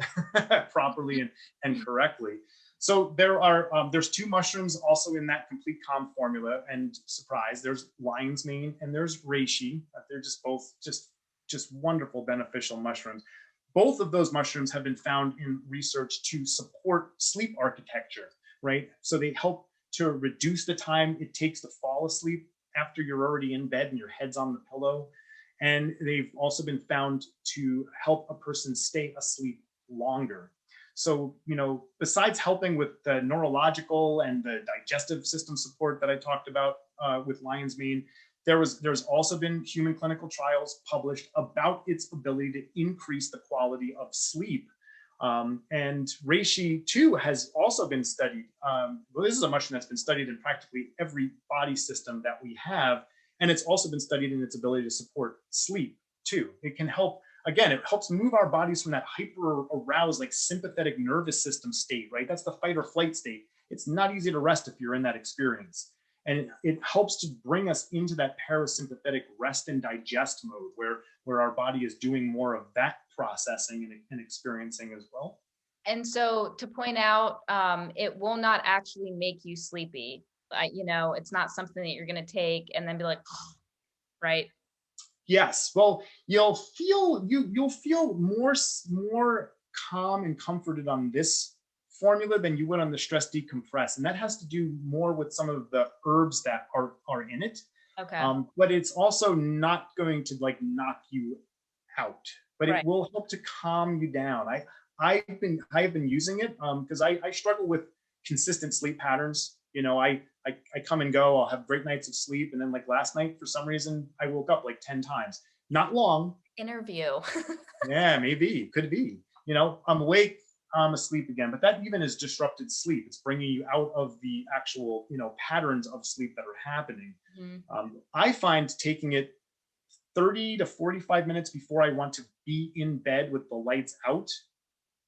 S1: properly and correctly. So there's two mushrooms also in that Complete Calm formula, and surprise, there's lion's mane and there's reishi. They're just both just wonderful beneficial mushrooms. Both of those mushrooms have been found in research to support sleep architecture, right? So they help to reduce the time it takes to fall asleep after you're already in bed and your head's on the pillow. And they've also been found to help a person stay asleep longer. So, besides helping with the neurological and the digestive system support that I talked about with lion's mane, there's also been human clinical trials published about its ability to increase the quality of sleep. And reishi too has also been studied. This is a mushroom that's been studied in practically every body system that we have. And it's also been studied in its ability to support sleep too. It can help, again, it helps move our bodies from that hyper aroused, sympathetic nervous system state, right? That's the fight or flight state. It's not easy to rest if you're in that experience. And it helps to bring us into that parasympathetic rest and digest mode where our body is doing more of that processing and experiencing as well.
S2: And so to point out, it will not actually make you sleepy. It's not something that you're going to take and then be like, right?
S1: Yes. Well, you'll feel more calm and comforted on this formula than you would on the Stress Decompress. And that has to do more with some of the herbs that are in it.
S2: Okay.
S1: But it's also not going to like knock you out, but it
S2: Right.
S1: will help to calm you down. I have been using it because I struggle with consistent sleep patterns. I come and go. I'll have great nights of sleep, and then like last night, for some reason, I woke up like 10 times. Not long.
S2: Interview.
S1: Yeah, maybe, could be. I'm awake, I'm asleep again, but that even is disrupted sleep. It's bringing you out of the actual, patterns of sleep that are happening.
S2: Mhm.
S1: I find taking it 30 to 45 minutes before I want to be in bed with the lights out.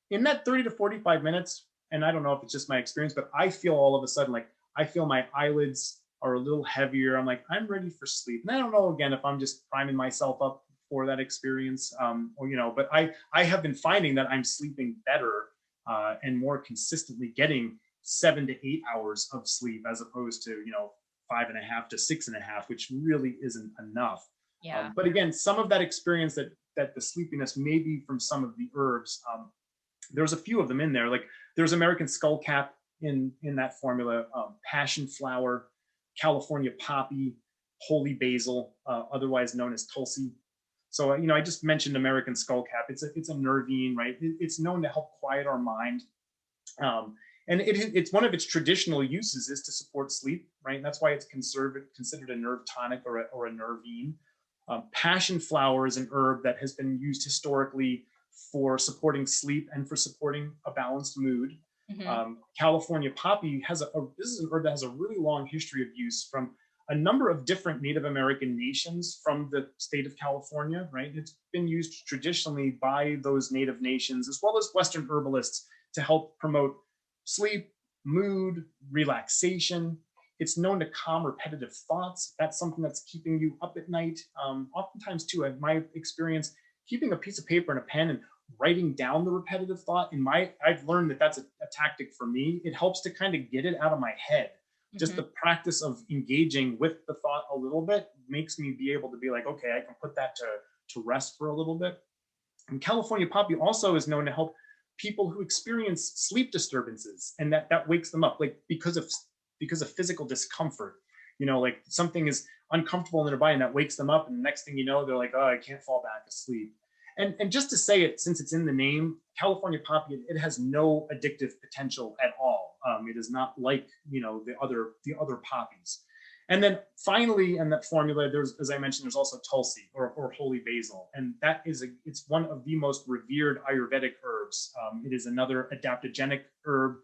S1: In that 30 to 45 minutes, and I don't know if it's just my experience, but I feel all of a sudden like I feel my eyelids are a little heavier. I'm like, I'm ready for sleep. And I don't know, again, if I'm just priming myself up for that experience, but I have been finding that I'm sleeping better and more consistently getting 7 to 8 hours of sleep as opposed to, 5.5 to 6.5, which really isn't enough.
S2: Yeah.
S1: But again, some of that experience that the sleepiness may be from some of the herbs. There's a few of them in there. Like there's American skullcap in that formula, passion flower, California poppy, holy basil, otherwise known as tulsi. So I just mentioned American skullcap. It's a nervine, right? It's known to help quiet our mind. And it's one of its traditional uses is to support sleep, right? And that's why it's considered a nerve tonic or a nervine. Passion flower is an herb that has been used historically for supporting sleep and for supporting a balanced mood.
S2: Mm-hmm.
S1: California poppy this is an herb that has a really long history of use from a number of different Native American nations from the state of California, right? It's been used traditionally by those Native nations as well as Western herbalists to help promote sleep, mood, relaxation. It's known to calm repetitive thoughts. That's something that's keeping you up at night. Oftentimes, too, in my experience, keeping a piece of paper and a pen and writing down the repetitive thought, I've learned that that's a tactic for me. It helps to kind of get it out of my head. Just
S2: Mm-hmm.
S1: the practice of engaging with the thought a little bit makes me be able to be like, okay, I can put that to rest for a little bit. And California poppy also is known to help people who experience sleep disturbances, and that wakes them up, like because of physical discomfort. Like something is uncomfortable in their body, and that wakes them up, and the next thing you know, they're like, oh, I can't fall back asleep. And just to say it, since it's in the name, California poppy, it has no addictive potential at all. It is not like the other poppies. And then finally, in that formula, as I mentioned, there's also tulsi or holy basil, and it's one of the most revered Ayurvedic herbs. It is another adaptogenic herb.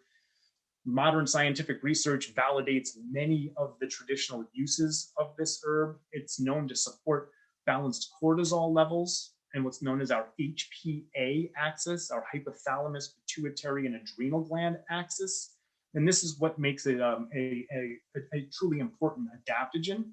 S1: Modern scientific research validates many of the traditional uses of this herb. It's known to support balanced cortisol levels and what's known as our HPA axis, our hypothalamus, pituitary, and adrenal gland axis. And this is what makes it a truly important adaptogen.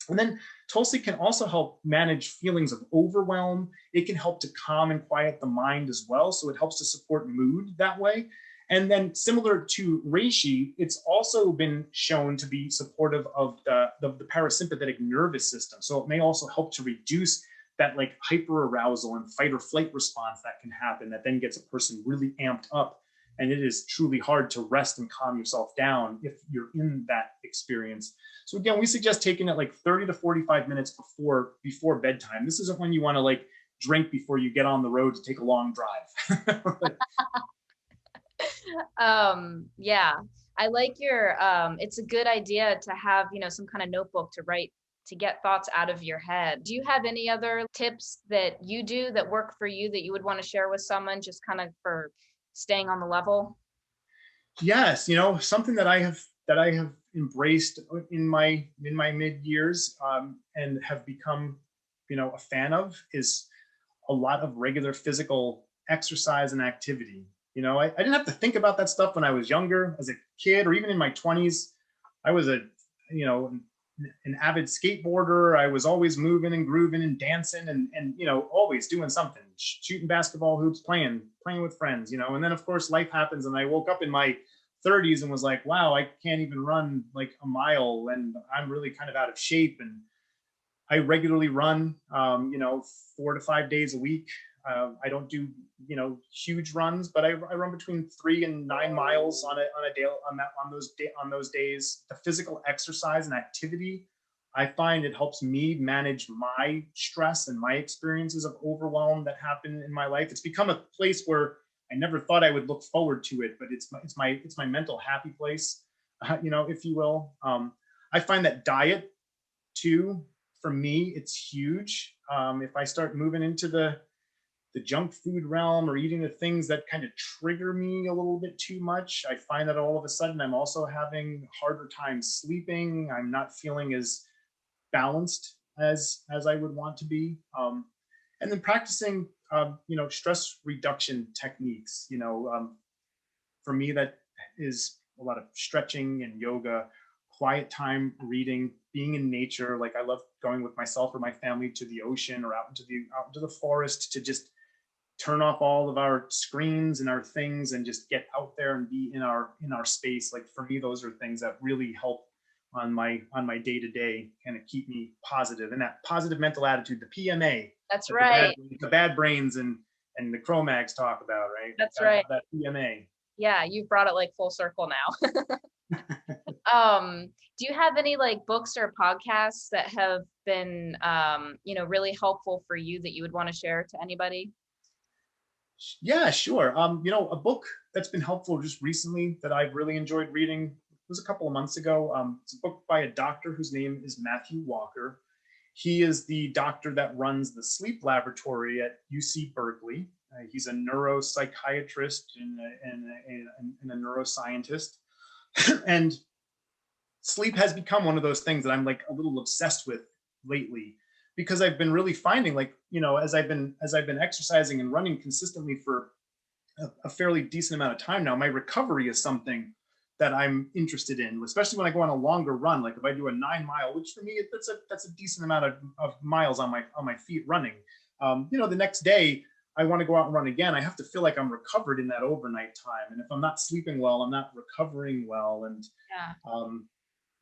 S1: And then Tulsi can also help manage feelings of overwhelm. It can help to calm and quiet the mind as well. So it helps to support mood that way. And then similar to reishi, it's also been shown to be supportive of the parasympathetic nervous system. So it may also help to reduce that like hyperarousal and fight or flight response that can happen that then gets a person really amped up. And it is truly hard to rest and calm yourself down if you're in that experience. So again, we suggest taking it like 30 to 45 minutes before bedtime. This isn't when you want to like drink before you get on the road to take a long drive.
S2: Yeah, I like your, it's a good idea to have, some kind of notebook to write, to get thoughts out of your head. Do you have any other tips that you do that work for you that you would want to share with someone just kind of for staying on the level?
S1: Yes, something that I have embraced in my mid years and have become, a fan of is a lot of regular physical exercise and activity. I didn't have to think about that stuff when I was younger, as a kid, or even in my 20s. I was an avid skateboarder. I was always moving and grooving and dancing and always doing something, shooting basketball hoops, playing with friends, and then of course life happens and I woke up in my 30s and was like, wow, I can't even run like a mile and I'm really kind of out of shape. And I regularly run, 4 to 5 days a week. I don't do, huge runs, but I run between 3 and 9 miles on a day on those days. The physical exercise and activity, I find it helps me manage my stress and my experiences of overwhelm that happen in my life. It's become a place where I never thought I would look forward to it, but it's my mental happy place, if you will. I find that diet too, for me, it's huge. If I start moving into the junk food realm or eating the things that kind of trigger me a little bit too much, I find that all of a sudden I'm also having harder time sleeping. I'm not feeling as balanced as I would want to be. And then practicing, stress reduction techniques. For me, that is a lot of stretching and yoga, quiet time reading, being in nature. Like I love going with myself or my family to the ocean or out into the forest to just turn off all of our screens and our things and just get out there and be in our space. Like for me, those are things that really help on my day-to-day, kind of keep me positive, and that positive mental attitude, the PMA.
S2: That's right.
S1: The bad brains and the Cro-Mags talk about, right?
S2: That's right.
S1: That PMA.
S2: Yeah, you've brought it like full circle now. Do you have any like books or podcasts that have been really helpful for you that you would want to share to anybody?
S1: Yeah, sure. A book that's been helpful just recently that I've really enjoyed reading was a couple of months ago. It's a book by a doctor whose name is Matthew Walker. He is the doctor that runs the sleep laboratory at UC Berkeley. He's a neuropsychiatrist and a neuroscientist. And sleep has become one of those things that I'm like a little obsessed with lately, because I've been really finding, like, as I've been exercising and running consistently for a fairly decent amount of time now, my recovery is something that I'm interested in, especially when I go on a longer run. Like if I do a 9-mile, which for me, that's a decent amount of miles on my feet running. The next day I want to go out and run again. I have to feel like I'm recovered in that overnight time. And if I'm not sleeping well, I'm not recovering well. And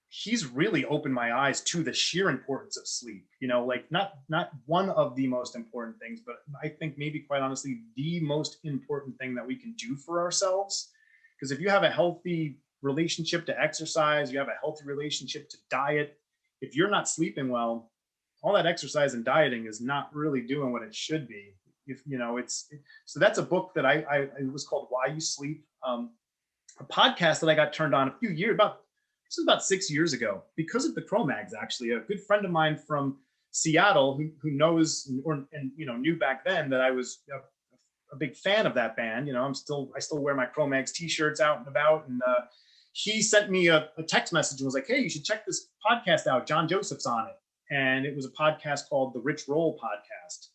S1: he's really opened my eyes to the sheer importance of sleep. Like not one of the most important things, but I think maybe quite honestly, the most important thing that we can do for ourselves. Because if you have a healthy relationship to exercise, you have a healthy relationship to diet, if you're not sleeping well, all that exercise and dieting is not really doing what it should be. So that's a book that it was called Why You Sleep. A podcast that I got turned on this was about 6 years ago because of the Cro-Mags. Actually, a good friend of mine from Seattle who knows and knew back then that I was a big fan of that band. I still wear my Cro-Mags t-shirts out and about. And he sent me a text message and was like, "Hey, you should check this podcast out. John Joseph's on it." And it was a podcast called the Rich Roll Podcast.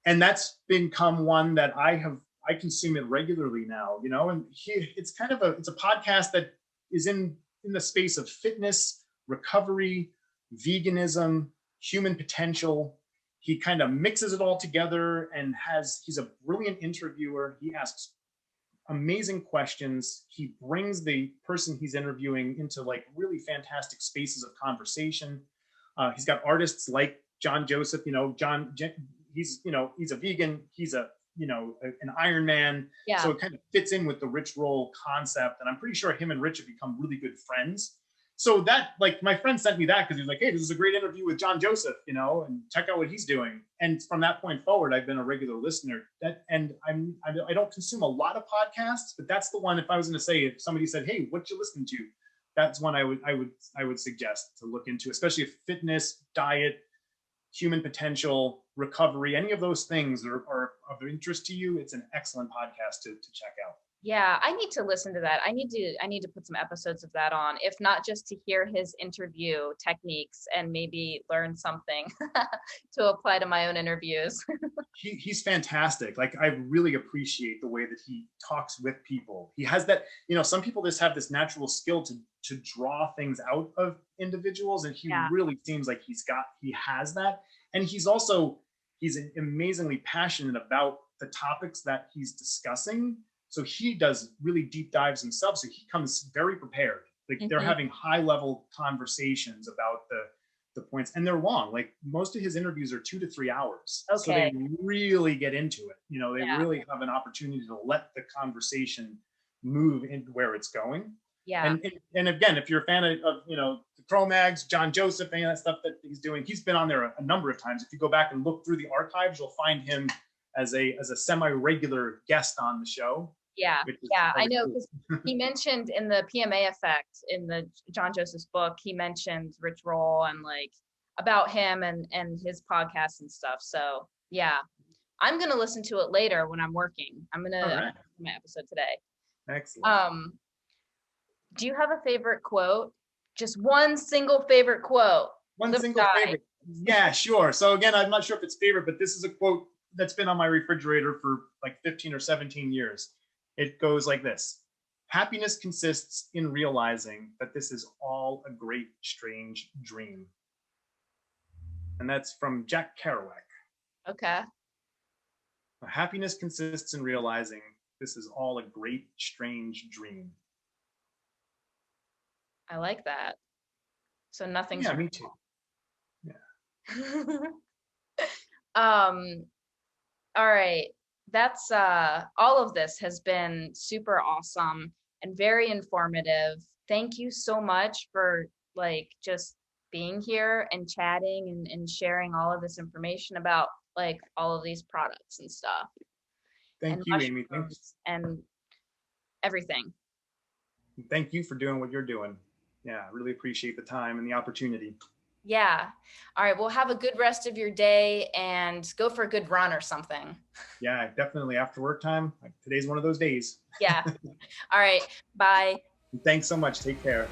S1: And that's become one that I consume it regularly now, and it's a podcast that is in the space of fitness, recovery, veganism, human potential. He kind of mixes it all together and he's a brilliant interviewer. He asks amazing questions. He brings the person he's interviewing into like really fantastic spaces of conversation. He's got artists like John Joseph, he's a vegan, he's an Iron Man. Yeah. So it kind of fits in with the Rich Roll concept. And I'm pretty sure him and Rich have become really good friends. So that, like, my friend sent me that because he was like, "Hey, this is a great interview with John Joseph, and check out what he's doing." And from that point forward, I've been a regular listener. I don't consume a lot of podcasts, but that's the one. If I was going to say, if somebody said, "Hey, what you listening to?" that's one I would suggest to look into, especially if fitness, diet, human potential, recovery, any of those things are of interest to you. It's an excellent podcast to check out.
S2: Yeah, I need to listen to that. I need to put some episodes of that on, if not just to hear his interview techniques and maybe learn something to apply to my own interviews.
S1: He's fantastic. Like, I really appreciate the way that he talks with people. He has that, some people just have this natural skill to draw things out of individuals, and he really seems like he has that. And he's amazingly passionate about the topics that he's discussing. So he does really deep dives himself. So he comes very prepared. Like, they're having high level conversations about the points, and they're long. Like most of his interviews are 2 to 3 hours. So
S2: Okay.
S1: they really get into it. You know, they
S2: Yeah.
S1: really have an opportunity to let the conversation move into where it's going.
S2: Yeah.
S1: And again, if you're a fan of you know, the Cro-Mags, John Joseph, any of that stuff that he's doing, he's been on there a number of times. If you go back and look through the archives, you'll find him as a semi-regular guest on the show.
S2: Yeah. Yeah. I know,
S1: cool.
S2: because he mentioned in the PMA effect in the John Joseph's book, he mentioned Rich Roll and like about him and his podcast and stuff. So yeah, I'm gonna listen to it later when I'm working. I'm gonna
S1: Right.
S2: listen to my episode today.
S1: Excellent.
S2: Do you have a favorite quote? Just one single favorite quote.
S1: One single favorite. Yeah, sure. So again, I'm not sure if it's favorite, but this is a quote that's been on my refrigerator for like 15 or 17 years. It goes like this: happiness consists in realizing that this is all a great, strange dream. And that's from Jack Kerouac.
S2: Okay.
S1: Happiness consists in realizing this is all a great, strange dream.
S2: I like that. So nothing's.
S1: Yeah, me too. Yeah.
S2: All right. That's all of this has been super awesome and very informative. Thank you so much for like just being here and chatting and sharing all of this information about like all of these products and stuff.
S1: Thank
S2: And
S1: you, Amy. Thanks.
S2: and everything.
S1: Thank you for doing what you're doing. Yeah, I really appreciate the time and the opportunity.
S2: Yeah. All right. Well, have a good rest of your day and go for a good run or something.
S1: Yeah, definitely after work time. Today's one of those days.
S2: Yeah. All right. Bye.
S1: Thanks so much. Take care.